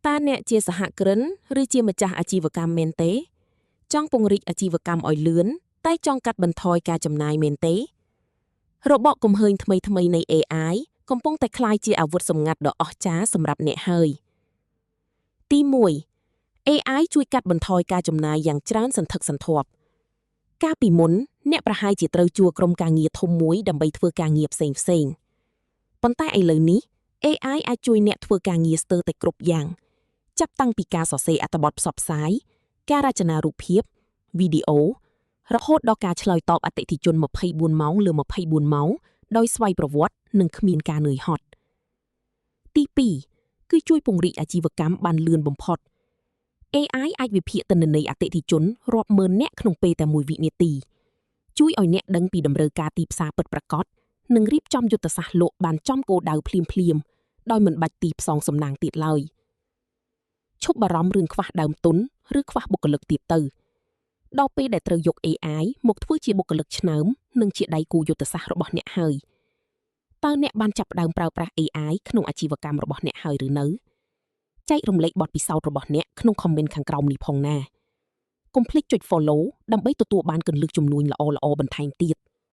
តាអ្នកជាសហគ្រិនឬជាម្ចាស់អាជីវកម្មមែនទេចង់ពង្រីកអាជីវកម្មឲ្យលឿនតែចង់កាត់បន្ថយការចំណាយមែនទេរបបគំហើញថ្មីនៃ AI កំពុងតែក្លាយជាអាវុធសម្ងាត់ដ៏អស្ចារ្យសម្រាប់អ្នកហើយទី1 AI ជួយកាត់បន្ថយការចំណាយយ៉ាងច្រើនសន្ធឹកសន្ធាប់កាលពីមុនអ្នកប្រហែលជាត្រូវជួក្រុមការងារធំមួយដើម្បីធ្វើការងារផ្សេងៗប៉ុន្តែឥឡូវនេះ AI អាចជួយអ្នកធ្វើការងារស្ទើរតែគ្រប់យ៉ាងចាប់តាំងពីការសរសេរអត្ថបទផ្សព្វផ្សាយការរចនារូបភាពវីដេអូរហូតដល់ការឆ្លើយតបអតិថិជន24ម៉ោងលើ24ម៉ោងដោយស្វ័យប្រវត្តិនិងគ្មានការនឿយហត់ទី2គឺជួយពង្រីកអាជីវកម្មបានលឿនបំផុត AI អាចវិភាគទិន្នន័យអតិថិជនរាប់ម៉ឺននាក់ក្នុងពេលតែមួយវិនាទីជួយឲ្យអ្នកដឹងពីតម្រូវការទីផ្សារពិតប្រាកដនិងរៀបចំយុទ្ធសាស្ត្រលក់បានចំគោលដៅភ្លាមៗដោយមិនបាច់ទីផ្សងសំណាងទៀតឡើយឈប់បារម្ភរឿងខ្វះដើមទុនឬខ្វះបុគ្គលិកទៀតទៅដល់ពេលដែលត្រូវយក AI មកធ្វើជាបុគ្គលិកឆ្នើមនិងជាដៃគូយុទ្ធសាស្ត្ររបស់អ្នកហើយតើអ្នកបានចាប់ផ្ដើមប្រើប្រាស់ AI ក្នុងអាជីវកម្មរបស់អ្នកហើយឬនៅចែករំលែកបទពិសោធន៍របស់អ្នកក្នុង comment ខាងក្រោមនេះផងណាកុំភ្លេចចុច follow ដើម្បីទទួលបានគន្លឹះជំនួយល្អៗបន្ថែមទៀត